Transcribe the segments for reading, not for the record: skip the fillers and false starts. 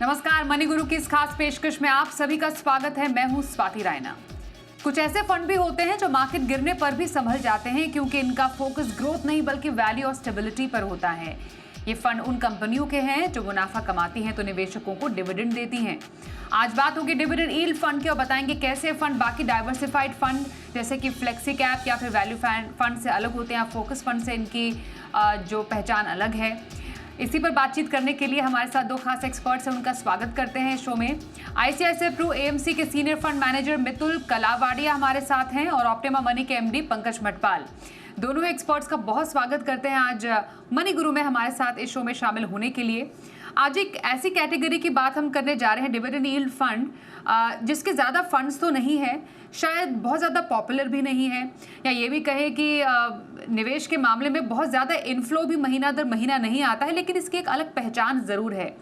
नमस्कार, मनी गुरु की इस खास पेशकश में आप सभी का स्वागत है। मैं हूं स्वाति रायना। कुछ ऐसे फंड भी होते हैं जो मार्केट गिरने पर भी संभल जाते हैं क्योंकि इनका फोकस ग्रोथ नहीं बल्कि वैल्यू और स्टेबिलिटी पर होता है। ये फंड उन कंपनियों के हैं जो मुनाफा कमाती हैं तो निवेशकों को डिविडेंड देती हैं। आज बात होगी डिविडेंड यील्ड फंड की और बताएंगे कैसे फंड बाकी डाइवर्सिफाइड फंड जैसे कि फ्लेक्सी कैप या फिर वैल्यू फंड से अलग होते हैं। फोकस फंड से इनकी जो पहचान अलग है। इसी पर बातचीत करने के लिए हमारे साथ दो खास एक्सपर्ट्स हैं, उनका स्वागत करते हैं शो में। आईसीआईसीआई प्रू एएमसी के सीनियर फंड मैनेजर मितुल कलावाड़िया हमारे साथ हैं और ऑप्टिमा मनी के एमडी पंकज मटपाल। दोनों एक्सपर्ट्स का बहुत स्वागत करते हैं आज मनी गुरु में हमारे साथ इस शो में शामिल होने के लिए। आज एक ऐसी कैटेगरी की बात हम करने जा रहे हैं, डिविडेंड यील्ड फंड, जिसके ज़्यादा फंड्स तो नहीं है, शायद बहुत ज़्यादा पॉपुलर भी नहीं है, या ये भी कहे कि निवेश के मामले में बहुत ज़्यादा इनफ्लो भी महीना दर महीना नहीं आता है, लेकिन इसकी एक अलग पहचान ज़रूर है।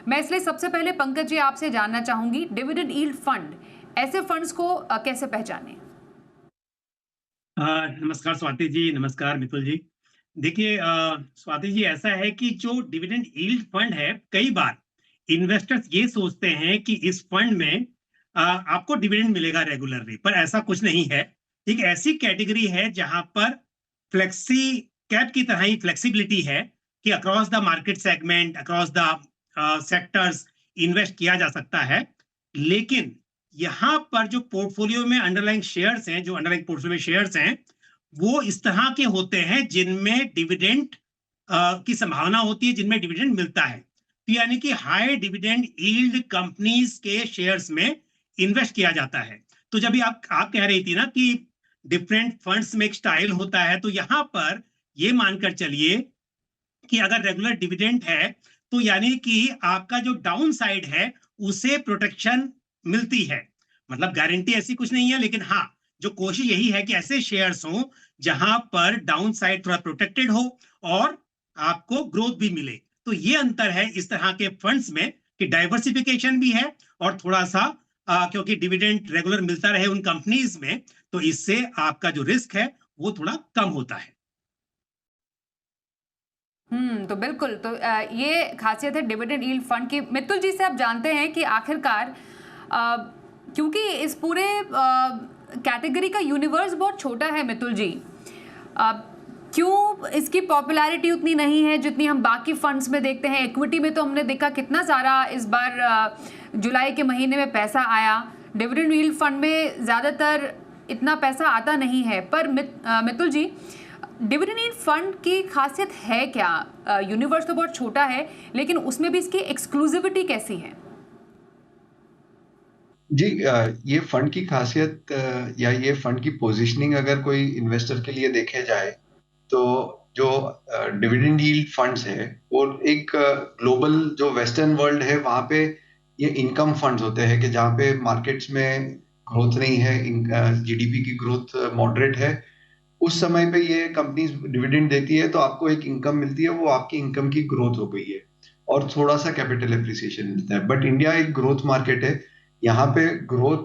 मैं इसलिए सबसे पहले पंकज जी आपसे जानना चाहूँगी, डिविडेंड यील्ड फंड, ऐसे फंड्स को कैसे पहचानें? नमस्कार स्वाति जी, नमस्कार मितुल जी। देखिए स्वाति जी, ऐसा है कि जो डिविडेंड यील्ड फंड है, कई बार इन्वेस्टर्स ये सोचते हैं कि इस फंड में आपको डिविडेंड मिलेगा रेगुलरली, पर ऐसा कुछ नहीं है। एक ऐसी कैटेगरी है जहां पर फ्लेक्सी कैप की तरह ही फ्लेक्सिबिलिटी है कि across the market segment, across the sectors invest किया जा सकता है। लेकिन यहाँ पर जो पोर्टफोलियो में अंडरलाइंग शेयर्स हैं, जो अंडरलाइंग पोर्टफोलियो में शेयर्स हैं, वो इस तरह के होते हैं जिनमें डिविडेंड की संभावना होती है, जिनमें डिविडेंड मिलता है। तो यानी कि हाई डिविडेंड यील्ड कंपनीज के शेयर्स में इन्वेस्ट किया जाता है। तो जब भी आप कह रही थी ना कि डिफरेंट फंड्स में एक स्टाइल होता है, तो यहाँ पर ये मानकर चलिए कि अगर रेगुलर डिविडेंड है तो यानी कि आपका जो डाउन साइड है उसे प्रोटेक्शन मिलती है। मतलब गारंटी ऐसी कुछ नहीं है, लेकिन हाँ, जो कोशिश यही है कि ऐसे शेयर्स हों जहां पर डाउन साइड थोड़ा प्रोटेक्टेड हो और आपको ग्रोथ भी मिले। तो ये अंतर है इस तरह के फंड्स में कि डाइवर्सिफिकेशन भी है और थोड़ा सा क्योंकि डिविडेंड रेगुलर मिलता रहे उन कंपनीज में, तो इससे आपका जो रिस्क है वो थोड़ा कम होता है। तो बिल्कुल, तो ये खासियत है डिविडेंड यील्ड फंड की। मित्तुल जी से आप जानते हैं कि आखिरकार क्योंकि इस पूरे कैटेगरी का यूनिवर्स बहुत छोटा है मित्तुल जी, क्यों इसकी पॉपुलैरिटी उतनी नहीं है जितनी हम बाकी फंड्स में देखते हैं? इक्विटी में तो हमने देखा कितना सारा इस बार जुलाई के महीने में पैसा आया। डिविडेंड यील्ड फंड में ज़्यादातर इतना पैसा आता नहीं है, पर मित्तुल जी, डिविडेंड यील्ड फंड की खासियत है क्या? यूनिवर्स तो बहुत छोटा है, लेकिन उसमें भी इसकी एक्सक्लूसिविटी कैसी है? जी, ये फंड की खासियत या ये फंड की पोजीशनिंग अगर कोई इन्वेस्टर के लिए देखे जाए तो जो डिविडेंड यील्ड फंड्स है वो एक ग्लोबल जो वेस्टर्न वर्ल्ड है वहां पे ये इनकम फंड्स होते हैं कि जहाँ पे मार्केट्स में ग्रोथ नहीं है, जीडीपी की ग्रोथ मॉडरेट है, उस समय पे ये कंपनीज डिविडेंड देती है तो आपको एक इनकम मिलती है, वो आपकी इनकम की ग्रोथ हो गई है और थोड़ा सा कैपिटल एप्रिसिएशन मिलता है। बट इंडिया एक ग्रोथ मार्केट है, यहाँ पे ग्रोथ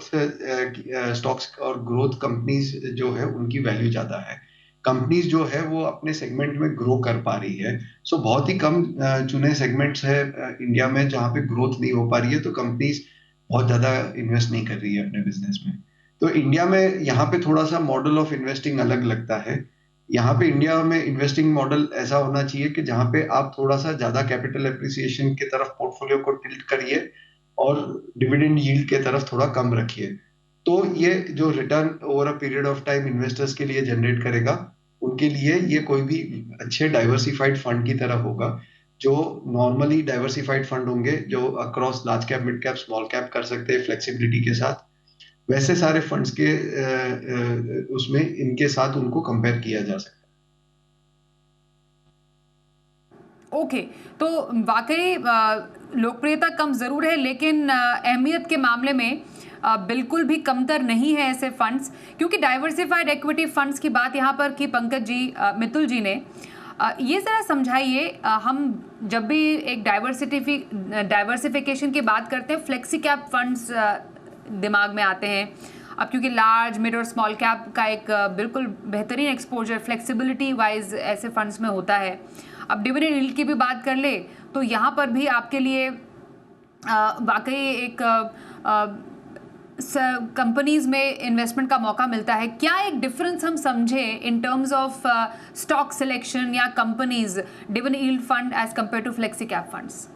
स्टॉक्स और ग्रोथ कंपनीज जो है उनकी वैल्यू ज्यादा है। कंपनीज जो है वो अपने सेगमेंट में ग्रो कर पा रही है। सो बहुत ही कम चुने सेगमेंट्स है इंडिया में जहाँ पे ग्रोथ नहीं हो पा रही है, तो कंपनीज बहुत ज्यादा इन्वेस्ट नहीं कर रही है अपने बिजनेस में। तो इंडिया में यहाँ पे थोड़ा सा मॉडल ऑफ इन्वेस्टिंग अलग लगता है। यहाँ पे इंडिया में इन्वेस्टिंग मॉडल ऐसा होना चाहिए कि जहाँ पे आप थोड़ा सा ज्यादा कैपिटल एप्रिसिएशन की तरफ पोर्टफोलियो को टिल्ट करिए और डिविडेंड यील्ड के तरफ थोड़ा कम रखिए। तो ये जो return over a period of time investors के लिए जनरेट करेगा, उनके लिए ये कोई भी अच्छे डाइवर्सिफाइड फंड की तरह होगा। जो नॉर्मली डाइवर्सिफाइड फंड होंगे जो across large cap, mid cap, small cap कर सकते हैं फ्लेक्सिबिलिटी के साथ, वैसे सारे फंड्स के उसमें इनके साथ उनको कंपेयर किया जा सकता है। ओके, तो वाकई लोकप्रियता कम ज़रूर है, लेकिन अहमियत के मामले में बिल्कुल भी कमतर नहीं है ऐसे फंड्स। क्योंकि डाइवर्सिफाइड इक्विटी फंड्स की बात यहाँ पर की पंकज जी, मितुल जी ने, ये ज़रा समझाइए। हम जब भी एक डाइवर्सिफिकेशन की बात करते हैं, फ्लेक्सी कैप फंड्स दिमाग में आते हैं। अब क्योंकि लार्ज, मिड और स्मॉल कैप का एक बिल्कुल बेहतरीन एक्सपोजर फ्लेक्सिबिलिटी वाइज ऐसे फंड्स में होता है। अब डिविडेंड यील्ड की भी बात कर ले तो यहाँ पर भी आपके लिए वाकई एक कंपनीज में इन्वेस्टमेंट का मौका मिलता है। क्या एक डिफरेंस हम समझे in terms of stock selection या companies dividend yield fund as compare to flexi cap funds?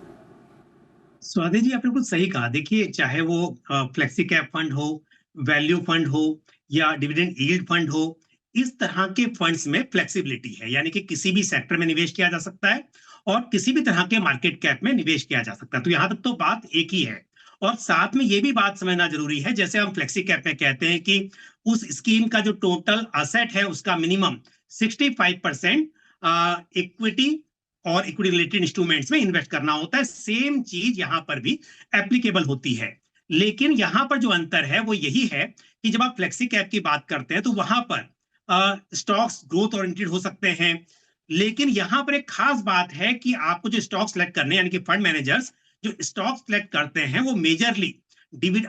Swati ji, आपने कुछ सही कहा। देखिए, चाहे वो फ्लेक्सी कैप फंड हो, वैल्यू फंड हो या डिविडेंड यील्ड फंड हो, इस तरह के फंड्स में फ्लेक्सिबिलिटी है, यानी कि किसी भी सेक्टर में निवेश किया जा सकता है और किसी भी तरह के मार्केट कैप में निवेश किया जा सकता है। तो यहाँ तक तो बात एक ही है। और साथ में ये भी बात समझना जरूरी है, जैसे हम फ्लेक्सी कैप में कहते हैं कि उस स्कीम का जो टोटल असेट है उसका मिनिमम 65% इक्विटी और इक्विटी रिलेटेड इंस्ट्रूमेंट्स में इन्वेस्ट करना होता है। सेम चीज यहां पर भी एप्लीकेबल होती है। लेकिन यहां पर जो अंतर है वो यही है कि जब आप फ्लेक्सी कैप की बात करते हैं तो वहां पर स्टॉक्स ग्रोथ ओरिएंटेड हो सकते हैं। लेकिन यहां पर एक खास बात है कि आपको जो स्टॉक सेलेक्ट करने, यानी कि फंड मैनेजर्स जो स्टॉक सेलेक्ट करते हैं वो majorly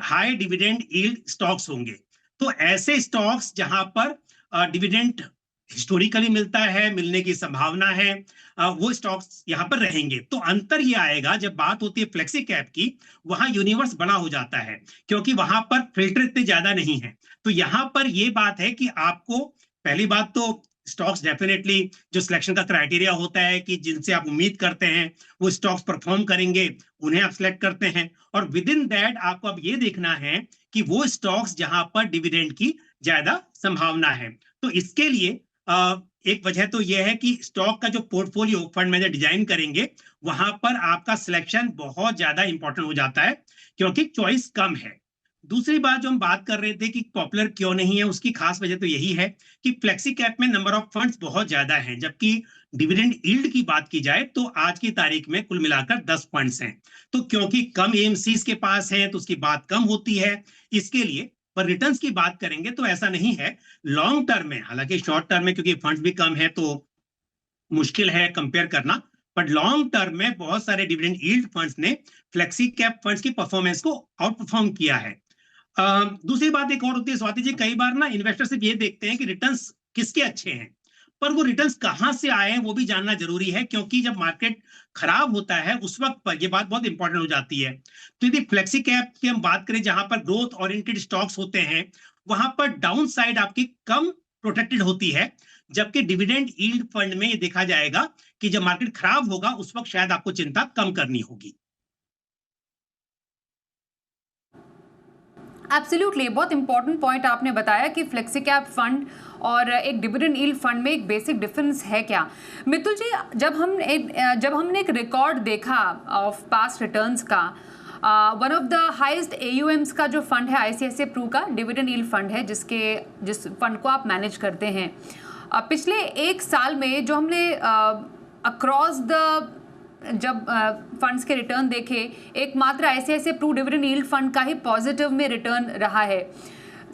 high dividend yield stocks होंगे। तो ऐसे स्टॉक्स जहां पर डिविडेंड हिस्टोरिकली मिलता है, मिलने की संभावना है, वो स्टॉक्स यहां पर रहेंगे। तो अंतर ये आएगा जब बात होती है फ्लेक्सी कैप की, वहां यूनिवर्स बड़ा हो जाता है क्योंकि वहां पर फिल्टर इतने ज्यादा नहीं है। तो यहां पर ये बात है कि आपको पहली बात तो स्टॉक्स डेफिनेटली जो सिलेक्शन का क्राइटेरिया होता है कि जिनसे आप उम्मीद करते हैं वो स्टॉक्स परफॉर्म करेंगे, उन्हें आप सिलेक्ट करते हैं। और विद इन दैट आपको अब ये देखना है कि वो स्टॉक्स जहां पर डिविडेंड की ज्यादा संभावना है। तो इसके लिए एक वजह तो यह है कि स्टॉक का जो पोर्टफोलियो फंड मैनेजर डिजाइन करेंगे वहां पर आपका सिलेक्शन बहुत ज्यादा इंपॉर्टेंट हो जाता है क्योंकि चॉइस कम है। दूसरी बात जो हम बात कर रहे थे कि पॉपुलर क्यों नहीं है, उसकी खास वजह तो यही है कि फ्लेक्सी कैप में नंबर ऑफ फंड्स बहुत ज्यादा हैं, जबकि डिविडेंड यील्ड की बात की जाए तो आज की तारीख में कुल मिलाकर 10 फंड्स हैं। तो क्योंकि कम एएमसीज के पास है तो उसकी बात कम होती है इसके लिए। पर रिटर्न्स की बात करेंगे तो ऐसा नहीं है। लॉन्ग टर्म में, हालांकि शॉर्ट टर्म में क्योंकि फंड्स भी कम है तो मुश्किल है कंपेयर करना, बट लॉन्ग टर्म में बहुत सारे डिविडेंड यील्ड फंड्स ने फ्लेक्सी कैप फंड्स की परफॉर्मेंस को आउट परफॉर्म किया है। दूसरी बात एक और होती है स्वाति जी, कई बार ना इन्वेस्टर सिर्फ ये देखते हैं कि रिटर्न्स किसके अच्छे हैं, पर वो रिटर्न्स कहां से आए हैं वो भी जानना जरूरी है, क्योंकि जब मार्केट खराब होता है उस वक्त पर ये बात बहुत इंपॉर्टेंट हो जाती है। तो यदि फ्लेक्सी कैप की हम बात करें जहां पर ग्रोथ ओरिएंटेड स्टॉक्स होते हैं वहां पर डाउन साइड आपकी कम प्रोटेक्टेड होती है, जबकि डिविडेंड यील्ड फंड में ये देखा जाएगा कि जब मार्केट खराब होगा उस वक्त शायद आपको चिंता कम करनी होगी। एब्सोल्युटली, बहुत इंपॉर्टेंट पॉइंट आपने बताया कि फ्लेक्सी कैप फंड और एक डिविडेंड यील्ड फंड में एक बेसिक डिफरेंस है क्या। मितुल जी, जब हमने एक रिकॉर्ड देखा ऑफ पास्ट रिटर्न्स का, वन ऑफ द हाईएस्ट एयूएम्स का जो फंड है आईसीआईसीआई प्रू का डिविडेंड यील्ड फंड है, जिस फंड को आप मैनेज करते हैं, पिछले एक साल में जो हमने अक्रॉस द जब फंड्स के रिटर्न देखे, एकमात्र ICICI pru dividend yield fund का ही पॉजिटिव में रिटर्न रहा है।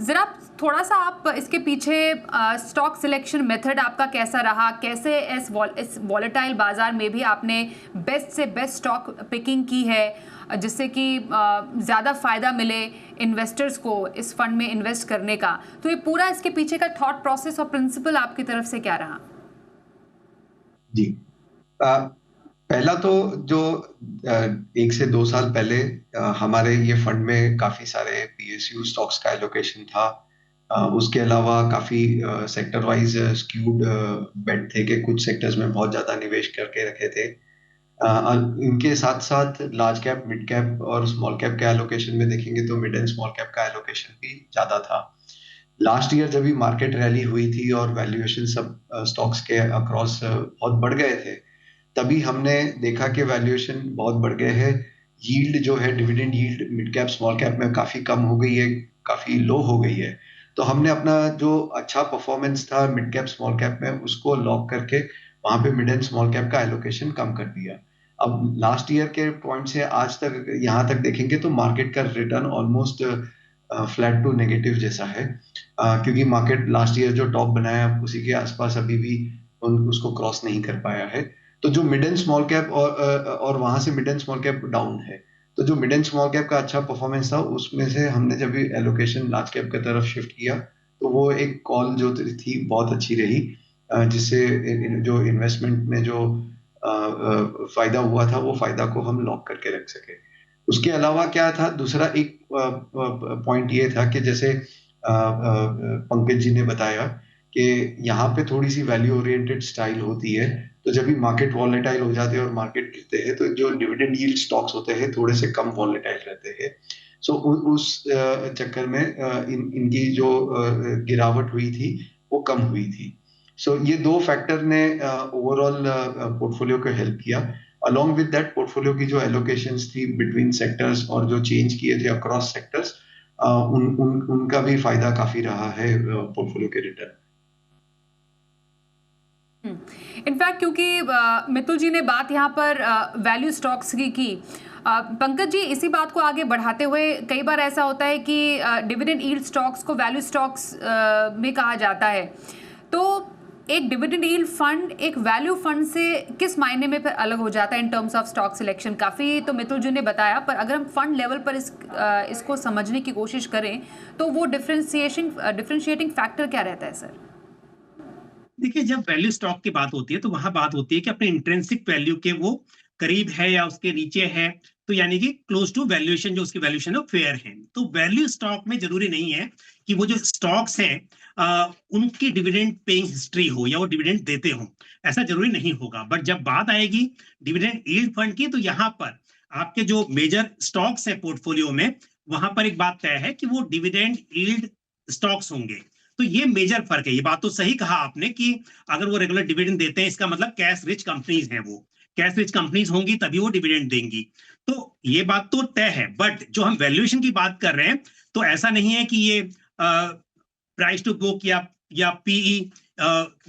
ज़रा थोड़ा सा आप इसके पीछे स्टॉक सिलेक्शन मेथड आपका कैसा रहा, कैसे इस वॉलेटाइल बाजार में भी आपने बेस्ट से बेस्ट स्टॉक पिकिंग की है जिससे कि ज़्यादा फ़ायदा मिले इन्वेस्टर्स को इस फंड में इन्वेस्ट करने का। तो ये पूरा इसके पीछे का थॉट प्रोसेस और प्रिंसिपल आपकी तरफ से क्या रहा? जी, पहला तो जो 1 से 2 साल पहले हमारे ये फंड में काफी सारे पीएसयू स्टॉक्स का एलोकेशन था। उसके अलावा काफी सेक्टर वाइज स्क्यूड बेट थे कि कुछ सेक्टर्स में बहुत ज्यादा निवेश करके रखे थे। इनके साथ साथ लार्ज कैप, मिड कैप और स्मॉल कैप के एलोकेशन में देखेंगे तो मिड एंड स्मॉल कैप का एलोकेशन भी ज्यादा था। लास्ट ईयर जब भी मार्केट रैली हुई थी और वैल्यूएशन सब स्टॉक्स के अक्रॉस बहुत बढ़ गए थे, तभी हमने देखा कि वैल्यूएशन बहुत बढ़ गए हैं। यील्ड जो है, dividend yield mid cap small cap में काफी कम हो गई है, काफी लो हो गई है। तो हमने अपना जो अच्छा परफॉर्मेंस था मिड कैप स्मॉल कैप में उसको लॉक करके वहां पे मिड एंड स्मॉल कैप का एलोकेशन कम कर दिया। अब लास्ट ईयर के पॉइंट से आज तक यहाँ तक देखेंगे तो मार्केट का return almost flat to negative जैसा है, क्योंकि मार्केट लास्ट ईयर जो टॉप बनाया उसी के आसपास अभी भी उसको क्रॉस नहीं कर पाया है। तो जो मिड एंड स्मॉल कैप और वहां से mid and small cap down है, तो जो मिड एंड स्मॉल कैप का अच्छा परफॉर्मेंस था उसमें से हमने जब भी एलोकेशन लार्ज कैप की तरफ शिफ्ट किया तो वो एक कॉल जो थी बहुत अच्छी रही, जिससे जो इन्वेस्टमेंट में जो फायदा हुआ था वो फायदा को हम लॉक करके रख सके। उसके अलावा क्या था, दूसरा एक पॉइंट ये था कि जैसे पंकज जी ने बताया कि यहाँ पे थोड़ी सी वैल्यू ओरिएंटेड स्टाइल होती है, तो जब भी मार्केट वॉलेटाइल हो जाते हैं और मार्केट गिरते हैं तो जो डिविडेंड यील्ड स्टॉक्स होते हैं थोड़े से कम वॉलेटाइल रहते हैं। सो उस चक्कर में इनकी जो गिरावट हुई थी वो कम हुई थी। सो ये दो फैक्टर ने ओवरऑल पोर्टफोलियो को हेल्प किया। अलोंग विद दैट पोर्टफोलियो की जो एलोकेशंस थी बिटवीन सेक्टर्स और जो चेंज किए थे अक्रॉस सेक्टर्स, उनका भी फायदा काफी रहा है पोर्टफोलियो के रिटर्न। इनफैक्ट क्योंकि मितुल जी ने बात यहाँ पर वैल्यू स्टॉक्स की पंकज जी इसी बात को आगे बढ़ाते हुए कई बार ऐसा होता है कि डिविडेंड यील्ड स्टॉक्स को वैल्यू स्टॉक्स में कहा जाता है, तो एक डिविडेंड यील्ड फंड एक वैल्यू फंड से किस मायने में फिर अलग हो जाता है इन टर्म्स ऑफ स्टॉक सिलेक्शन? काफ़ी तो मितुल जी ने बताया, पर अगर हम फंड लेवल पर इसको समझने की कोशिश करें तो वो डिफरेंशिएटिंग फैक्टर क्या रहता है सर? देखिए, जब वैल्यू स्टॉक की बात होती है तो वहां बात होती है कि अपने इंट्रिंसिक वैल्यू के वो करीब है या उसके नीचे है, तो यानी कि क्लोज टू वैल्यूएशन, जो उसकी वैल्यूएशन है फेयर है। तो वैल्यू स्टॉक में जरूरी नहीं है कि वो जो स्टॉक्स हैं उनकी डिविडेंड पेइंग हिस्ट्री हो या वो डिविडेंड देते हो, ऐसा जरूरी नहीं होगा। बट जब बात आएगी डिविडेंड यील्ड फंड की, तो यहाँ पर आपके जो मेजर स्टॉक्स है पोर्टफोलियो में, वहां पर एक बात तय है कि वो डिविडेंड यील्ड स्टॉक्स होंगे। तो ये मेजर फर्क है। ये बात तो सही कहा आपने कि अगर वो रेगुलर डिविडेंड देते हैं, इसका मतलब कैश रिच कंपनीज हैं, वो कैश रिच कंपनीज होंगी तभी वो डिविडेंड देंगी। तो ये बात तो तय है। बट जो हम वैल्यूएशन की बात कर रहे हैं, तो ऐसा नहीं है कि ये प्राइस टू बुक या पीई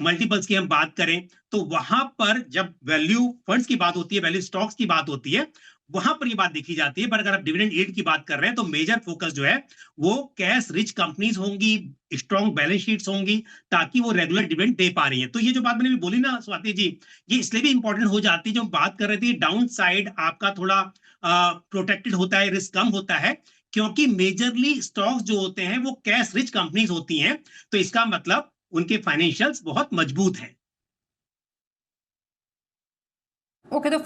मल्टीपल्स की हम बात करें, तो वहां पर जब वैल्यू फंड्स की बात होती है, वैल्यू स्टॉक्स की बात होती है, वहां पर ये बात देखी जाती है। पर अगर आप डिविडेंड यील्ड की बात कर रहे हैं तो मेजर फोकस जो है वो कैश रिच कंपनीज होंगी, स्ट्रॉन्ग बैलेंस शीट्स होंगी, ताकि वो रेगुलर डिविडेंड दे पा रही है। तो ये जो बात मैंने भी बोली ना स्वाति जी, ये इसलिए भी इंपॉर्टेंट हो जाती है। जो बात कर रहे थे डाउन साइड आपका थोड़ा प्रोटेक्टेड होता है, रिस्क कम होता है, क्योंकि मेजरली स्टॉक्स जो होते हैं वो कैश रिच कंपनीज होती हैं। तो इसका मतलब उनके फाइनेंशियल्स बहुत मजबूत हैं। ओके, तो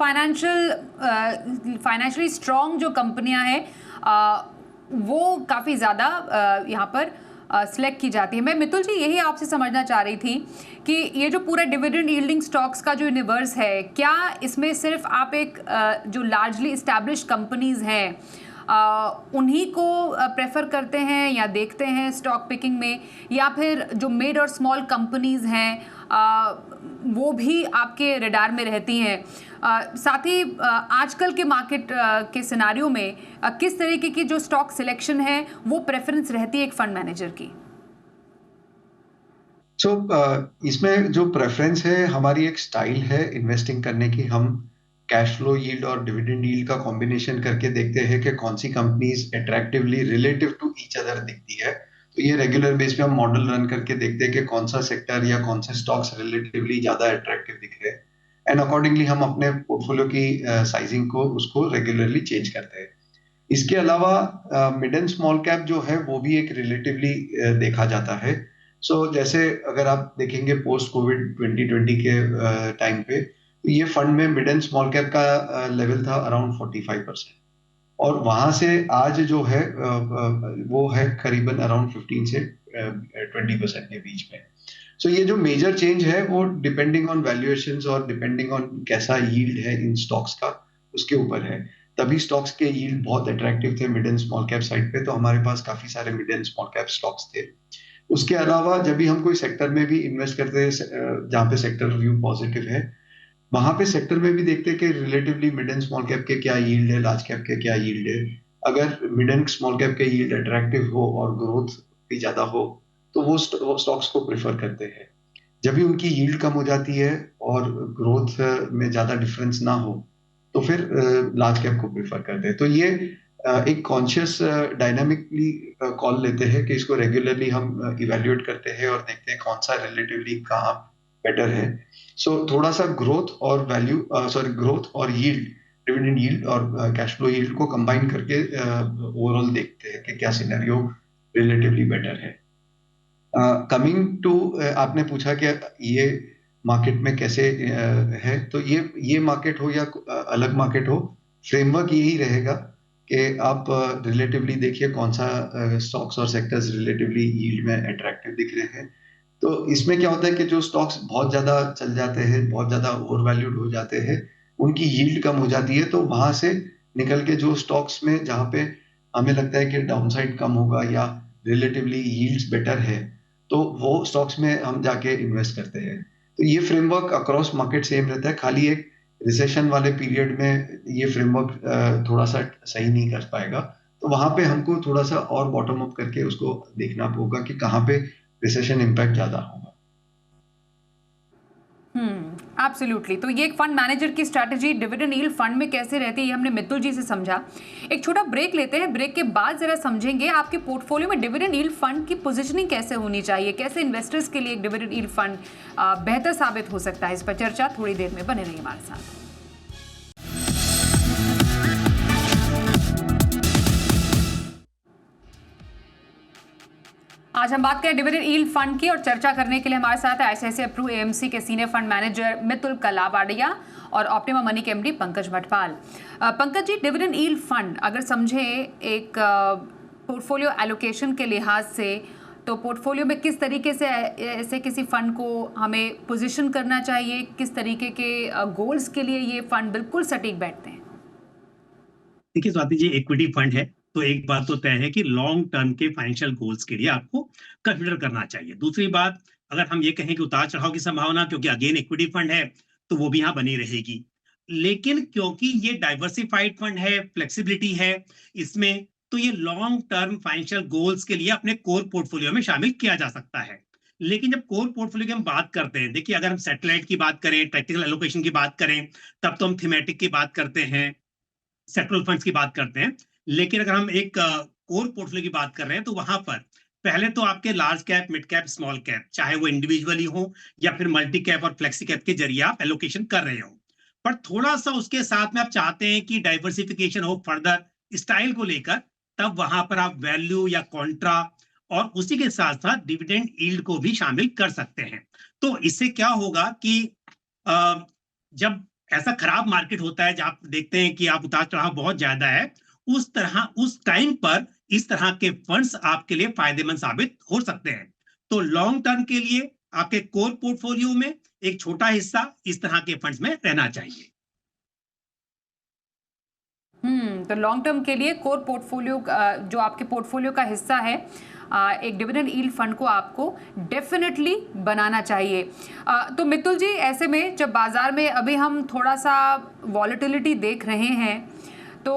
फाइनेंशियली स्ट्रॉन्ग जो कंपनियां हैं वो काफ़ी ज़्यादा यहाँ पर सिलेक्ट की जाती है। मैं मितुल जी यही आपसे समझना चाह रही थी कि ये जो पूरा डिविडेंड यील्डिंग स्टॉक्स का जो यूनिवर्स है, क्या इसमें सिर्फ आप एक जो लार्जली इस्टेब्लिश्ड कंपनीज हैं उन्हीं को प्रेफर करते हैं या देखते हैं स्टॉक पिकिंग में, या फिर जो मिड और स्मॉल कंपनीज हैं वो भी आपके रडार में रहती हैं? साथ ही आजकल के मार्केट के सिनारियो में किस तरीके की जो स्टॉक सिलेक्शन है वो प्रेफरेंस रहती है एक फंड मैनेजर की? इसमें जो प्रेफरेंस है, हमारी एक स्टाइल है इन्वेस्टिंग करने की। हम कैश फ्लो यील्ड और डिविडेंड यील्ड का कॉम्बिनेशन करके देखते हैं कि कौन सी companies attractively relative to each other दिखती है। तो ये रेगुलर बेस पे हम मॉडल रन करके देखते हैं कि कौन सा सेक्टर या कौन से स्टॉक्स रिलेटिवली ज्यादा अट्रैक्टिव दिख रहे हैं, एंड अकॉर्डिंगली हम अपने पोर्टफोलियो की साइजिंग को उसको रेगुलरली चेंज करते हैं। इसके अलावा मिड एंड स्मॉल कैप जो है वो भी एक रिलेटिवली देखा जाता है। जैसे अगर आप देखेंगे पोस्ट कोविड 2020 के टाइम पे, ये फंड में मिड एंड स्मॉल कैप का लेवल था अराउंड 45%, और वहां से आज जो है वो है करीबन अराउंड 15 से 20% के बीच में। ये जो मेजर चेंज है वो डिपेंडिंग ऑन वैल्यूएशंस और डिपेंडिंग ऑन कैसा यील्ड है इन स्टॉक्स का, उसके ऊपर है। तभी स्टॉक्स के यील्ड बहुत अट्रैक्टिव थे mid and small cap side पे, तो हमारे पास काफी सारे mid and small cap stocks थे। उसके अलावा जब भी हम कोई सेक्टर में भी इन्वेस्ट करते हैं जहां पे सेक्टर व्यू पॉजिटिव है, वहां पे सेक्टर में भी देखते हैं कि relatively mid and small cap के क्या यील्ड है, लार्ज कैप के क्या यील्ड है। अगर मिड एंड स्मॉल कैप के यील्ड अट्रैक्टिव हो और ग्रोथ भी ज्यादा हो, तो वो स्टॉक्स को प्रेफर करते हैं। जब भी उनकी यील्ड कम हो जाती है और ग्रोथ में ज्यादा डिफरेंस ना हो, तो फिर लार्ज कैप को प्रेफर करते हैं। तो ये एक कॉन्शियस डायनामिकली कॉल लेते हैं कि इसको रेगुलरली हम इवेल्युएट करते हैं और देखते हैं कौन सा रिलेटिवली कहाँ बेटर है। थोड़ा सा ग्रोथ और ग्रोथ और यील्ड, डिविडेंड यील्ड और कैश फ्लो यील्ड को कंबाइन करके ओवरऑल देखते हैं कि क्या सिनेरियो रिलेटिवली बेटर है। कमिंग टू आपने पूछा कि ये मार्केट में कैसे है, तो ये मार्केट हो या अलग मार्केट हो, फ्रेमवर्क यही रहेगा कि आप रिलेटिवली देखिए कौन सा स्टॉक्स और सेक्टर्स रिलेटिवली यील्ड में अट्रैक्टिव दिख रहे हैं। तो इसमें क्या होता है कि जो स्टॉक्स बहुत ज्यादा चल जाते हैं, बहुत ज्यादा ओवर वैल्यूड हो जाते हैं, उनकी यील्ड कम हो जाती है, तो वहां से निकल के जो स्टॉक्स में जहां पे हमें लगता है कि डाउनसाइड कम होगा या रिलेटिवली यील्ड्स बेटर है, तो वो स्टॉक्स में हम जाके इन्वेस्ट करते हैं। तो ये फ्रेमवर्क अक्रॉस मार्केट सेम रहता है, खाली एक रिसेशन वाले पीरियड में ये फ्रेमवर्क थोड़ा सा सही नहीं कर पाएगा। तो वहां पे हमको थोड़ा सा और बॉटम अप करके उसको देखना होगा कि कहाँ पे रिसेशन इम्पैक्ट ज्यादा होगा। एब्सोल्युटली। तो ये एक फंड मैनेजर की स्ट्रैटेजी डिविडेंड यील्ड फंड में कैसे रहती है, ये हमने मित्तुल जी से समझा। एक छोटा ब्रेक लेते हैं, ब्रेक के बाद जरा समझेंगे आपके पोर्टफोलियो में डिविडेंड यील्ड फंड की पोजीशनिंग कैसे होनी चाहिए, कैसे इन्वेस्टर्स के लिए एक डिविडेंड यील्ड फंड बेहतर साबित हो सकता है। इस पर चर्चा थोड़ी देर में, बने रहिए हमारे साथ। आज हम बात करें डिविडेंड यील्ड फंड की, और चर्चा करने के लिए हमारे साथ है आईसीआईसीआई प्रू एएमसी के सीनियर फंड मैनेजर मितुल कलावाडिया और ऑप्टिमा मनी के MD Pankaj भटपाल। Pankaj ji, dividend yield fund अगर समझे एक पोर्टफोलियो एलोकेशन के लिहाज से, तो पोर्टफोलियो में किस तरीके से ऐसे किसी फंड को हमें पोजीशन करना चाहिए, किस तरीके के गोल्स के लिए ये फंड बिल्कुल सटीक बैठते हैं? देखिए स्वाति जी, इक्विटी फंड है तो एक बात तो तय है कि लॉन्ग टर्म के फाइनेंशियल गोल्स के लिए आपको कंसिडर करना चाहिए। दूसरी बात, अगर हम ये कहें कि उतार चढ़ाव की संभावना, क्योंकि अगेन इक्विटी फंड है, तो वो भी यहाँ बनी रहेगी। लेकिन क्योंकि ये डाइवर्सिफाइड फंड है, फ्लेक्सिबिलिटी है इसमें, तो ये लॉन्ग टर्म फाइनेंशियल गोल्स के लिए अपने कोर पोर्टफोलियो में शामिल किया जा सकता है। लेकिन जब कोर पोर्टफोलियो की हम बात करते हैं, देखिए अगर हम सैटेलाइट की बात करें, टैक्टिकल एलोकेशन की बात करें, तब तो हम थीमेटिक की बात करते हैं, सेक्टरल फंड्स की बात करते हैं। लेकिन अगर हम एक कोर पोर्टफोलियो की बात कर रहे हैं, तो वहां पर पहले तो आपके large cap, mid cap, small cap, चाहे वो इंडिविजुअली हो या फिर मल्टी कैप और फ्लेक्सी कैप के जरिए आप एलोकेशन कर रहे हो। पर थोड़ा सा उसके साथ में आप चाहते हैं कि डाइवर्सिफिकेशन हो फर्दर स्टाइल को लेकर, तब वहां पर आप वैल्यू या कॉन्ट्रा और उसी के साथ साथ डिविडेंड यील्ड को भी शामिल कर सकते हैं। तो इससे क्या होगा कि जब ऐसा खराब मार्केट होता है जहां आप देखते हैं कि आप उतार चढ़ाव बहुत ज्यादा है, उस टाइम पर इस तरह के फंड्स आपके लिए फायदेमंद साबित हो सकते हैं। तो लॉन्ग टर्म के लिए आपके कोर पोर्टफोलियो में एक छोटा हिस्सा इस तरह के फंड्स में रहना चाहिए। तो लॉन्ग टर्म के लिए कोर पोर्टफोलियो जो आपके पोर्टफोलियो का हिस्सा है, एक डिविडेंड यील्ड फंड को आपको डेफिनेटली बनाना चाहिए। तो मितुल जी, ऐसे में जब बाजार में अभी हम थोड़ा सा वॉलेटिलिटी देख रहे हैं, तो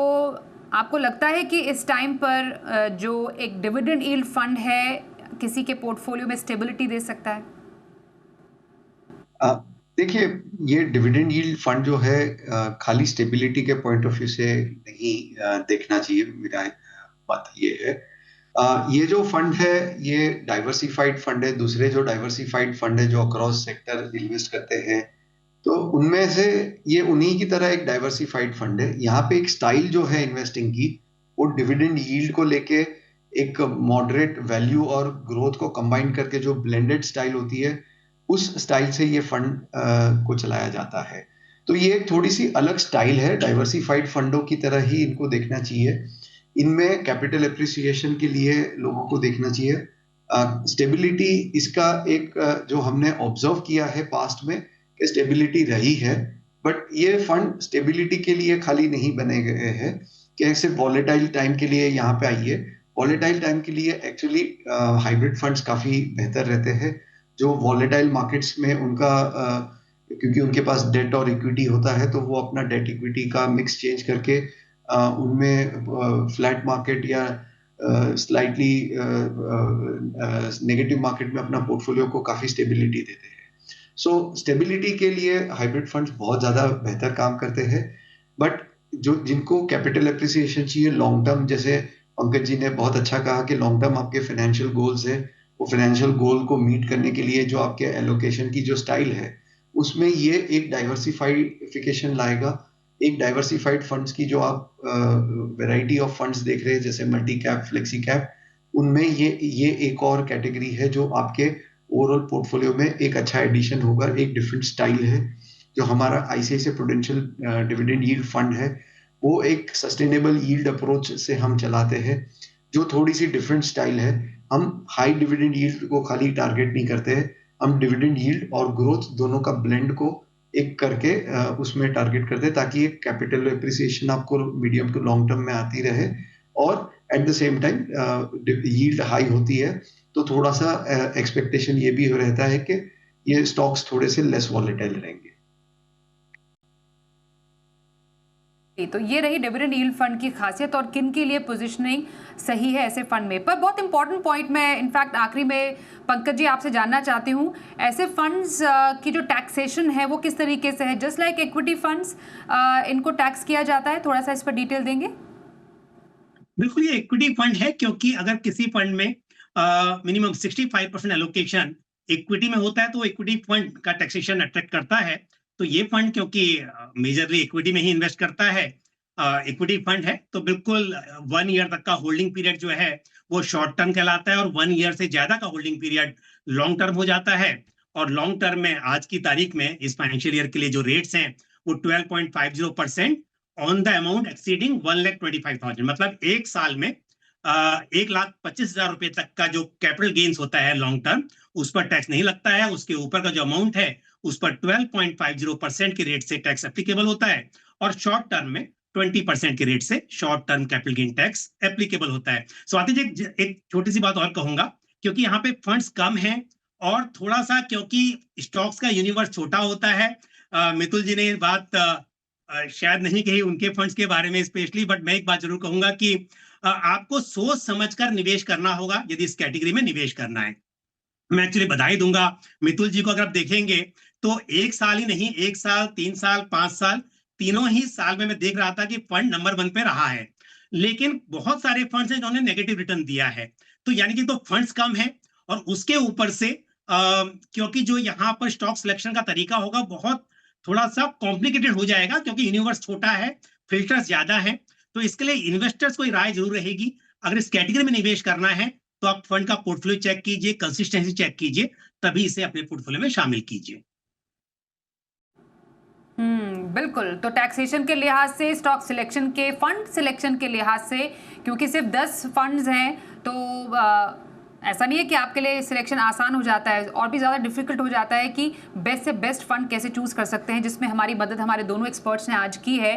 आपको लगता है कि इस टाइम पर जो एक डिविडेंड यील्ड फंड है किसी के पोर्टफोलियो में स्टेबिलिटी दे सकता है? देखिए, ये डिविडेंड यील्ड फंड जो है खाली स्टेबिलिटी के पॉइंट ऑफ व्यू से नहीं देखना चाहिए। मेरा बात ये है, ये जो फंड है ये डाइवर्सिफाइड फंड है। दूसरे जो डाइवर्सिफाइड फंड है जो अक्रॉस सेक्टर इन्वेस्ट करते हैं, तो उनमें से ये उन्हीं की तरह एक डाइवर्सिफाइड फंड है। यहाँ पे एक स्टाइल जो है इन्वेस्टिंग की, वो डिविडेंड यील्ड को लेके एक मॉडरेट वैल्यू और ग्रोथ को कंबाइन करके जो ब्लेंडेड स्टाइल होती है, उस स्टाइल से ये फंड को चलाया जाता है। तो ये एक थोड़ी सी अलग स्टाइल है, डाइवर्सिफाइड फंडों की तरह ही इनको देखना चाहिए। इनमें कैपिटल एप्रिसिएशन के लिए लोगों को देखना चाहिए। स्टेबिलिटी इसका एक जो हमने ऑब्जर्व किया है पास्ट में कि स्टेबिलिटी रही है, बट ये फंड स्टेबिलिटी के लिए खाली नहीं बने गए हैं कि ऐसे वॉलेटाइल टाइम के लिए यहाँ पे आइए। वॉलेटाइल टाइम के लिए एक्चुअली हाइब्रिड फंड्स काफी बेहतर रहते हैं। जो वॉलेटाइल मार्केट्स में उनका क्योंकि उनके पास डेट और इक्विटी होता है, तो वो अपना डेट इक्विटी का मिक्स चेंज करके उनमें फ्लैट मार्केट या स्लाइटली नेगेटिव मार्केट में अपना पोर्टफोलियो को काफी स्टेबिलिटी देते हैं। सो स्टेबिलिटी के लिए हाइब्रिड फंड्स बहुत ज्यादा बेहतर काम करते हैं। बट जो जिनको कैपिटल एप्रिसिएशन चाहिए लॉन्ग टर्म, जैसे पंकज जी ने बहुत अच्छा कहा कि लॉन्ग टर्म आपके फाइनेंशियल गोल्स है, वो फाइनेंशियल गोल को मीट करने के लिए जो आपके एलोकेशन की जो स्टाइल है, उसमें ये एक डाइवर्सिफाइडिफिकेशन लाएगा। एक डाइवर्सिफाइड फंड्स की जो आप वैरायटी ऑफ फंड्स देख रहे हैं, जैसे मल्टी कैप, फ्लेक्सी कैप, उनमें ये एक और कैटेगरी है जो आपके ओवरऑल पोर्टफोलियो में एक अच्छा एडिशन होगा। एक डिफरेंट स्टाइल है जो हमारा ICICI prudential dividend yield fund है, वो एक सस्टेनेबल यील्ड अप्रोच से हम चलाते हैं, जो थोड़ी सी डिफरेंट स्टाइल है। हम हाई डिविडेंड यील्ड को खाली टारगेट नहीं करते हैं, हम डिविडेंड यील्ड और ग्रोथ दोनों का ब्लेंड को एक करके उसमें टारगेट करते हैं, ताकि एक कैपिटल एप्रिसिएशन आपको मीडियम टू लॉन्ग टर्म में आती रहे, और at the same time yield high होती है, तो थोड़ा सा एक्सपेक्टेशन ये भी रहता है कि ये स्टॉक्स थोड़े से लेस वॉलेटाइल रहेंगे। तो ये रही डिविडेंड यील्ड फंड की खासियत और किन के लिए पोजीशनिंग सही है ऐसे फंड में। पर बहुत इंपॉर्टेंट पॉइंट मैं इनफैक्ट आखिरी में पंकज जी आपसे जानना चाहती हूँ, ऐसे फंड्स की जो टैक्सेशन है वो किस तरीके से है? जस्ट लाइक इक्विटी फंड्स इनको टैक्स किया जाता है, थोड़ा सा इस पर डिटेल देंगे। बिल्कुल, ये इक्विटी फंड है, क्योंकि अगर किसी फंड में मिनिमम 65% एलोकेशन इक्विटी में होता है तो इक्विटी फंड का टैक्सेशन अट्रैक्ट करता है। तो ये फंड क्योंकि मेजरली इक्विटी में ही इन्वेस्ट करता है, इक्विटी फंड है, तो बिल्कुल 1 ईयर तक का होल्डिंग पीरियड जो है वो शॉर्ट टर्म कहलाता है, और 1 ईयर से ज्यादा का होल्डिंग पीरियड लॉन्ग टर्म हो जाता है। और लॉन्ग टर्म में आज की तारीख में इस फाइनेंशियल ईयर के लिए जो रेट्स हैं वो 12.50% ऑन द अमाउंट एक्सीडिंग 1,25,000, मतलब एक साल में 1,25,000 रुपए तक का जो कैपिटल गेन्स होता है लॉन्ग टर्म, उस पर टैक्स नहीं लगता है। उसके ऊपर का जो अमाउंट है उस पर 12.50% के रेट से टैक्स एप्लीकेबल होता है, और शॉर्ट टर्म में 20% के रेट से short term capital gain tax applicable होता है। स्वाति जी, एक छोटी सी बात और कहूंगा, क्योंकि यहाँ पे फंड्स कम हैं और थोड़ा सा क्योंकि स्टॉक्स का यूनिवर्स छोटा होता है, मितुल जी ने ये बात शायद नहीं कही उनके फंड्स के बारे में स्पेशली, बट मैं एक बात जरूर कहूंगा कि आपको सोच समझकर निवेश करना होगा यदि इस कैटेगरी में निवेश करना है। मैं एक्चुअली बधाई दूंगा मितुल जी को, अगर आप देखेंगे तो 1 साल ही नहीं, 1 साल, 3 साल, 5 साल, तीनों ही साल में मैं देख रहा था कि फंड नंबर 1 पे रहा है। लेकिन बहुत सारे फंड्स हैं जिन्होंने नेगेटिव रिटर्न दिया है, तो यानी कि तो फंड्स कम है, और उसके ऊपर से क्योंकि जो यहाँ पर स्टॉक सिलेक्शन का तरीका होगा बहुत थोड़ा सा कॉम्प्लिकेटेड हो जाएगा, क्योंकि यूनिवर्स छोटा है, फिल्टर्स ज्यादा है। तो इसके लिए इन्वेस्टर्स को राय जरूर रहेगी, अगर इस कैटेगरी में निवेश करना है तो आप फंड का पोर्टफोलियो चेक कीजिए, कंसिस्टेंसी चेक कीजिए, तभी इसे अपने पोर्टफोलियो में शामिल कीजिए। बिल्कुल। तो टैक्सेशन के लिहाज से, स्टॉक सिलेक्शन के, फंड सिलेक्शन के लिहाज से, क्योंकि सिर्फ 10 फंड्स हैं, तो ऐसा नहीं है कि आपके लिए सिलेक्शन आसान हो जाता है, और भी ज़्यादा डिफिकल्ट हो जाता है कि बेस्ट से बेस्ट फंड कैसे चूज़ कर सकते हैं, जिसमें हमारी मदद हमारे दोनों एक्सपर्ट्स ने आज की है।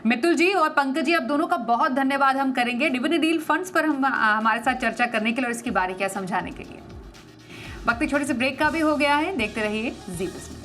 मितुल जी और पंकज जी, आप दोनों का बहुत धन्यवाद हम करेंगे डिविडेंड यील्ड फंड्स पर हमारे साथ चर्चा करने के लिए और इसकी बारीकियां समझाने के लिए। वक्त एक छोटे से ब्रेक का भी हो गया है, देखते रहिए जी बिजनेस।